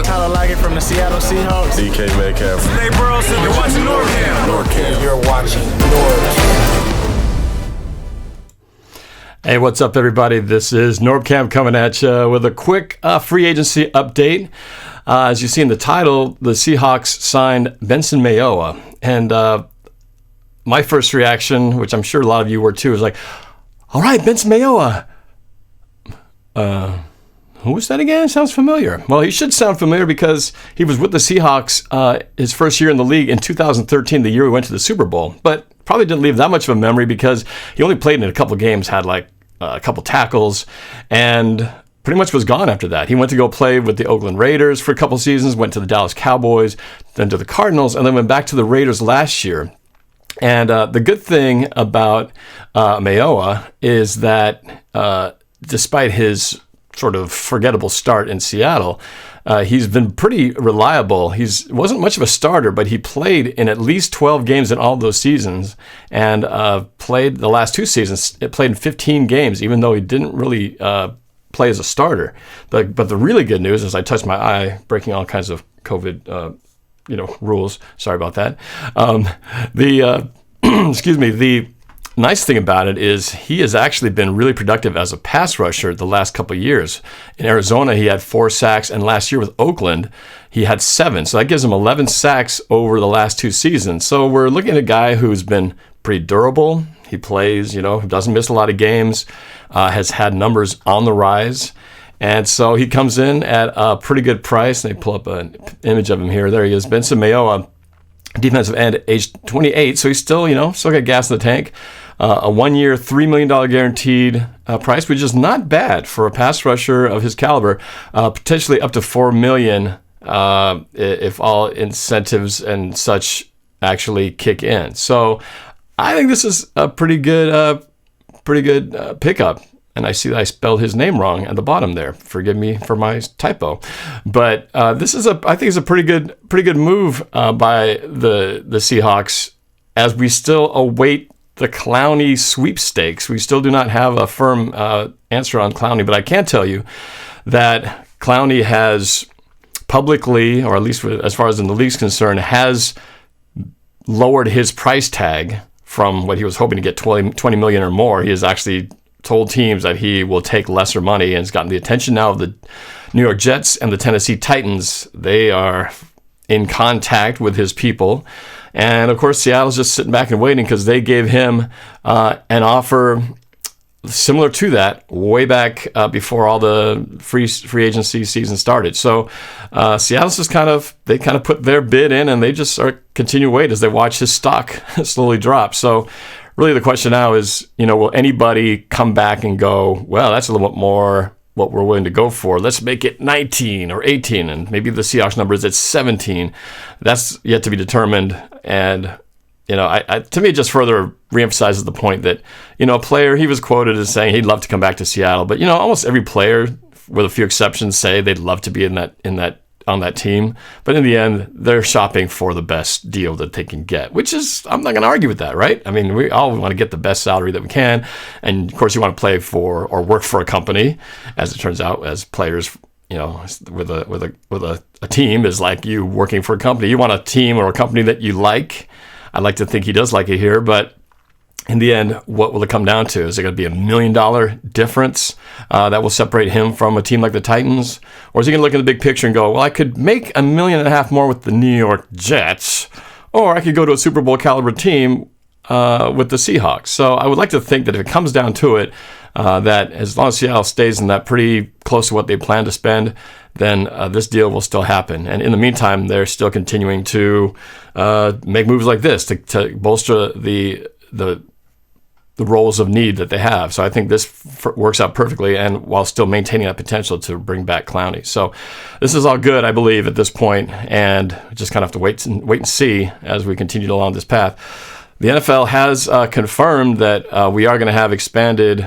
Tyler Lockett from the Seattle Seahawks. DK Metcalf. Nate Burleson. You're watching NorbCam. You're watching NorbCam. Hey, what's up, everybody? This is NorbCam coming at you with a quick free agency update. As you see in the title, the Seahawks signed Benson Mayowa. And my first reaction, which I'm sure a lot of you were too, is like, all right, Benson Mayowa. Who was that again? Sounds familiar. Well, he should sound familiar because he was with the Seahawks his first year in the league in 2013, the year we went to the Super Bowl. But probably didn't leave that much of a memory because he only played in a couple games, had like a couple tackles, and pretty much was gone after that. He went to go play with the Oakland Raiders for a couple seasons, went to the Dallas Cowboys, then to the Cardinals, and then went back to the Raiders last year. And the good thing about Mayowa is that despite his sort of forgettable start in Seattle, he's been pretty reliable. He wasn't much of a starter, but he played in at least 12 games in all those seasons, and played the last two seasons. It played in 15 games, even though he didn't really play as a starter. But the really good news is I touched my eye, breaking all kinds of COVID rules. Sorry about that. Excuse me. The nice thing about it is he has actually been really productive as a pass rusher the last couple of years. In Arizona, he had 4 sacks, and last year with Oakland, he had 7. So that gives him 11 sacks over the last 2 seasons. So we're looking at a guy who's been pretty durable. He plays, doesn't miss a lot of games, has had numbers on the rise. And so he comes in at a pretty good price. They pull up an image of him here. There he is, Benson Mayowa, defensive end, age 28. So he's still got gas in the tank. A 1-year, $3 million guaranteed price, which is not bad for a pass rusher of his caliber. Potentially up to $4 million if all incentives and such actually kick in. So I think this is a pretty good pickup. And I see that I spelled his name wrong at the bottom there. Forgive me for my typo. But this is I think it's a pretty good move by the Seahawks as we still await the Clowney sweepstakes. We still do not have a firm answer on Clowney, but I can tell you that Clowney has publicly, or at least as far as in the league's concerned, has lowered his price tag from what he was hoping to get $20 million or more. He has actually told teams that he will take lesser money, and has gotten the attention now of the New York Jets and the Tennessee Titans. They are in contact with his people. And of course, Seattle's just sitting back and waiting because they gave him an offer similar to that way back before all the free agency season started. So Seattle's just kind of put their bid in, and they just are continue to wait as they watch his stock slowly drop. So really the question now is, will anybody come back and go, well, that's a little bit more what we're willing to go for. Let's make it 19 or 18, and maybe the Seahawks number is at 17. That's yet to be determined. And, to me, it just further reemphasizes the point that, a player, he was quoted as saying he'd love to come back to Seattle. But, almost every player, with a few exceptions, say they'd love to be on that team. But in the end, they're shopping for the best deal that they can get, which is, I'm not going to argue with that, right? I mean, we all want to get the best salary that we can. And of course, you want to play for or work for a company, as it turns out, as players, with a team is like you working for a company. You want a team or a company that you like. I'd like to think he does like it here, but in the end, what will it come down to? Is it going to be $1 million difference that will separate him from a team like the Titans? Or is he going to look at the big picture and go, well, I could make $1.5 million more with the New York Jets, or I could go to a Super Bowl caliber team with the Seahawks. So I would like to think that if it comes down to it, that as long as Seattle stays in that pretty close to what they plan to spend, then this deal will still happen. And in the meantime, they're still continuing to make moves like this to bolster the roles of need that they have. So I think this works out perfectly, and while still maintaining that potential to bring back Clowney. So this is all good, I believe, at this point, and just kind of have to wait and see as we continue along this path. The NFL has confirmed that we are going to have expanded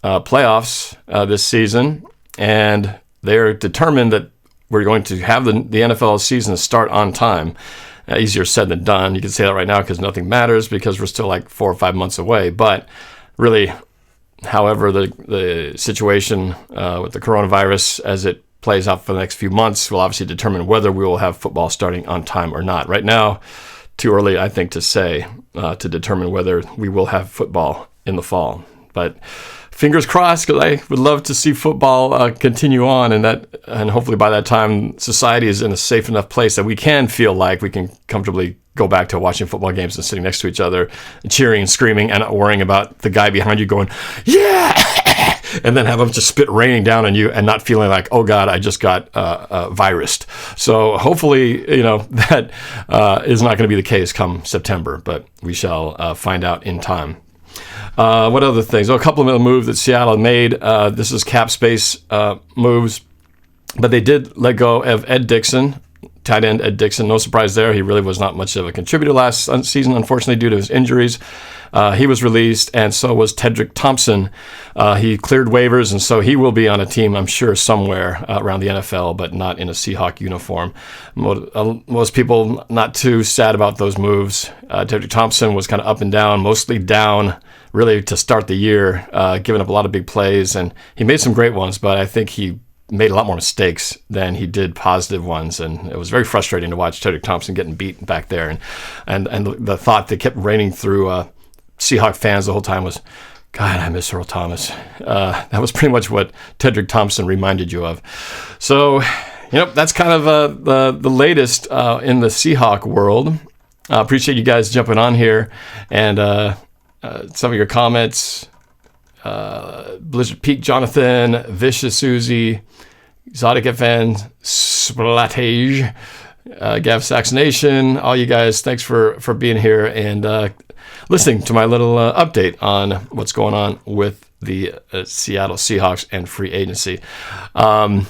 playoffs this season, and they're determined that we're going to have the NFL season start on time. Easier said than done. You can say that right now because nothing matters because we're still like 4 or 5 months away. But really, however, the situation with the coronavirus as it plays out for the next few months will obviously determine whether we will have football starting on time or not. Right now, too early, I think, to say, to determine whether we will have football in the fall. But fingers crossed, because I would love to see football continue on, and hopefully by that time, society is in a safe enough place that we can feel like we can comfortably go back to watching football games and sitting next to each other, and cheering and screaming, and not worrying about the guy behind you going, yeah, and then have him just spit raining down on you and not feeling like, oh God, I just got virused. So hopefully, that is not going to be the case come September, but we shall find out in time. What other things? A couple of the moves that Seattle made. This is cap space moves, but they did let go of Ed Dickson, tight end Ed Dickson. No surprise there. He really was not much of a contributor last season, unfortunately, due to his injuries. He was released, and so was Tedrick Thompson. He cleared waivers, and so he will be on a team, I'm sure, somewhere around the NFL, but not in a Seahawk uniform. Most people not too sad about those moves. Tedrick Thompson was kind of up and down, mostly down, really, to start the year, giving up a lot of big plays, and he made some great ones, but I think he made a lot more mistakes than he did positive ones, and it was very frustrating to watch Tedrick Thompson getting beat back there, and the thought that kept raining through Seahawk fans the whole time was, God, I miss Earl Thomas. That was pretty much what Tedrick Thompson reminded you of. So, that's kind of the latest in the Seahawk world. I appreciate you guys jumping on here, and some of your comments. Blizzard Peak Jonathan, Vicious Susie, Exotic FN, Splatage, Gav Saxonation, all you guys, thanks for being here and listening to my little update on what's going on with the Seattle Seahawks and free agency. A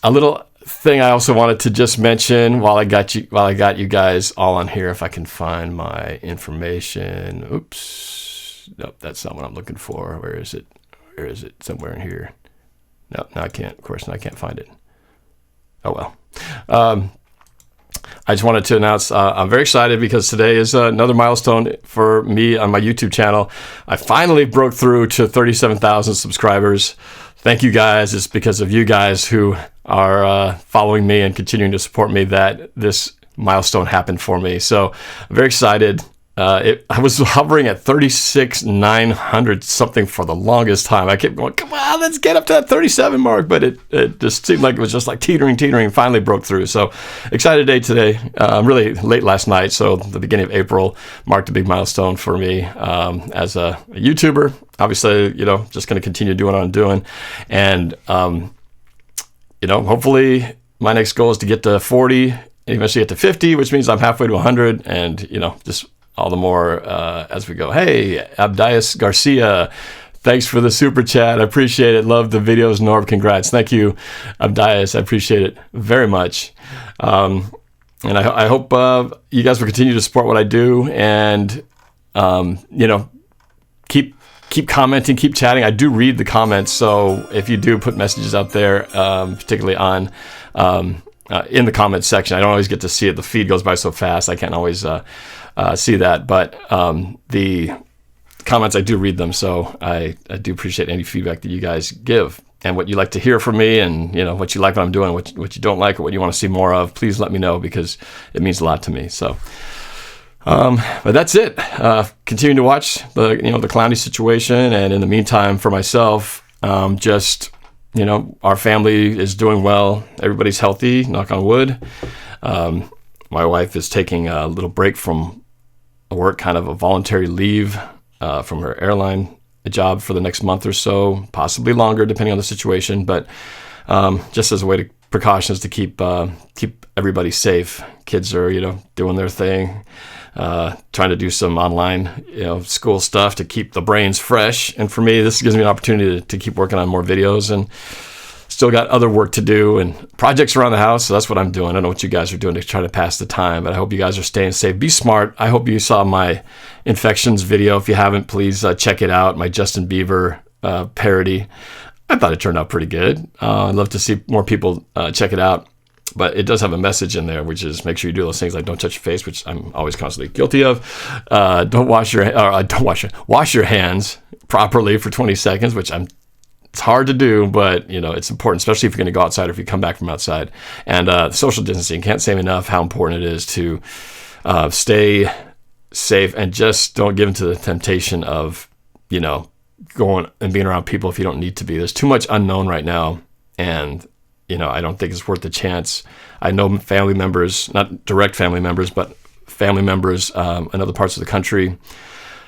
little thing I also wanted to just mention while I got you guys all on here, if I can find my information. Oops. Nope, that's not what I'm looking for. Where is it? Somewhere in here. No, I can't. Of course, I can't find it. Oh, well. I just wanted to announce I'm very excited because today is another milestone for me on my YouTube channel. I finally broke through to 37,000 subscribers. Thank you guys. It's because of you guys who are following me and continuing to support me that this milestone happened for me. So I'm very excited. I was hovering at 36,900 something for the longest time. I kept going, come on, let's get up to that 37 mark. But it just seemed like it was just like teetering, finally broke through. So excited day today. Really late last night. So the beginning of April marked a big milestone for me as a YouTuber. Obviously, just going to continue doing what I'm doing. And, hopefully my next goal is to get to 40 and eventually get to 50, which means I'm halfway to 100. And, just all the more as we go. Hey, Abdias Garcia, thanks for the super chat. I appreciate it. Love the videos, Norb. Congrats. Thank you, Abdias. I appreciate it very much. And I hope you guys will continue to support what I do and, keep commenting, keep chatting. I do read the comments. So if you do put messages out there, particularly on in the comments section, I don't always get to see it. The feed goes by so fast. I can't always see that, but the comments, I do read them, so I do appreciate any feedback that you guys give and what you like to hear from me and what you like what I'm doing, what you don't like or what you want to see more of. Please let me know because it means a lot to me. So but that's it. Continuing to watch the Clowney situation, and in the meantime for myself, our family is doing well. Everybody's healthy, knock on wood. My wife is taking a little break from work, kind of a voluntary leave from her airline job for the next month or so, possibly longer, depending on the situation. But just as a way to precautions to keep everybody safe. Kids are doing their thing, trying to do some online school stuff to keep the brains fresh. And for me, this gives me an opportunity to keep working on more videos and. Still got other work to do and projects around the house, so that's what I'm doing. I don't know what you guys are doing to try to pass the time, but I hope you guys are staying safe. Be smart. I hope you saw my infections video. If you haven't, please check it out, my Justin Bieber parody. I thought it turned out pretty good. I'd love to see more people check it out, but it does have a message in there, which is make sure you do those things like don't touch your face, which I'm always constantly guilty of. Wash your hands properly for 20 seconds, which I'm It's hard to do, but it's important, especially if you're going to go outside or if you come back from outside. And social distancing, can't say enough how important it is to stay safe and just don't give into the temptation of, going and being around people if you don't need to be. There's too much unknown right now, and I don't think it's worth the chance. I know family members, not direct family members, but family members in other parts of the country,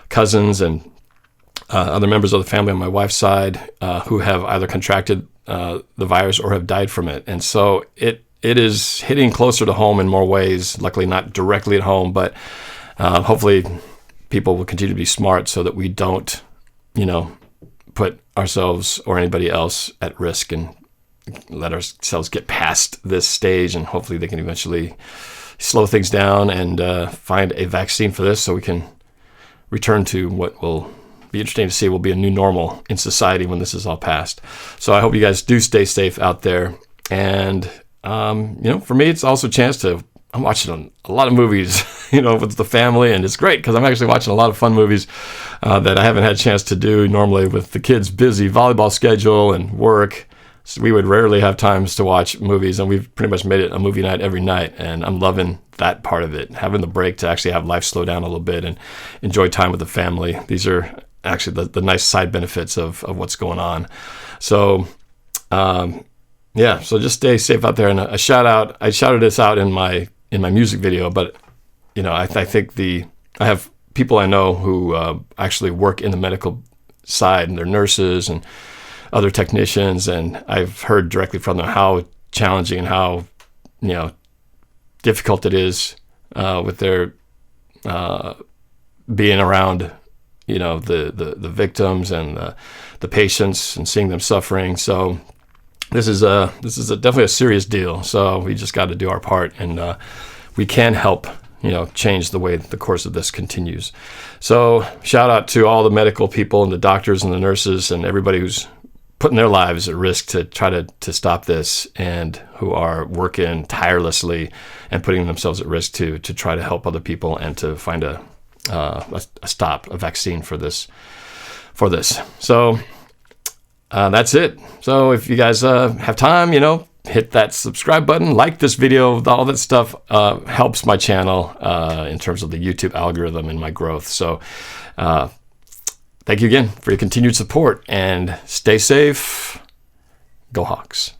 cousins and other members of the family on my wife's side who have either contracted the virus or have died from it. And so it is hitting closer to home in more ways, luckily not directly at home, but hopefully people will continue to be smart so that we don't, put ourselves or anybody else at risk and let ourselves get past this stage. And hopefully they can eventually slow things down and find a vaccine for this so we can return to what will be interesting to see will be a new normal in society when this is all past. So I hope you guys do stay safe out there. And, for me, it's also a chance I'm watching a lot of movies, with the family, and it's great because I'm actually watching a lot of fun movies that I haven't had a chance to do normally with the kids' busy volleyball schedule and work. So we would rarely have times to watch movies, and we've pretty much made it a movie night every night, and I'm loving that part of it, having the break to actually have life slow down a little bit and enjoy time with the family. These are actually the nice side benefits of what's going on. So, so just stay safe out there. And a shout out, I shouted this out in my music video, but I think I have people I know who actually work in the medical side, and they're nurses and other technicians, and I've heard directly from them how challenging and how difficult it is with their being around the victims and the patients and seeing them suffering. So this is definitely a serious deal. So we just got to do our part, and we can help change the way the course of this continues. So shout out to all the medical people and the doctors and the nurses and everybody who's putting their lives at risk to try to stop this, and who are working tirelessly and putting themselves at risk to try to help other people and to find a vaccine for this. So that's it. So if you guys have time, hit that subscribe button, like this video. All that stuff helps my channel in terms of the YouTube algorithm and my growth. So thank you again for your continued support, and stay safe. Go Hawks.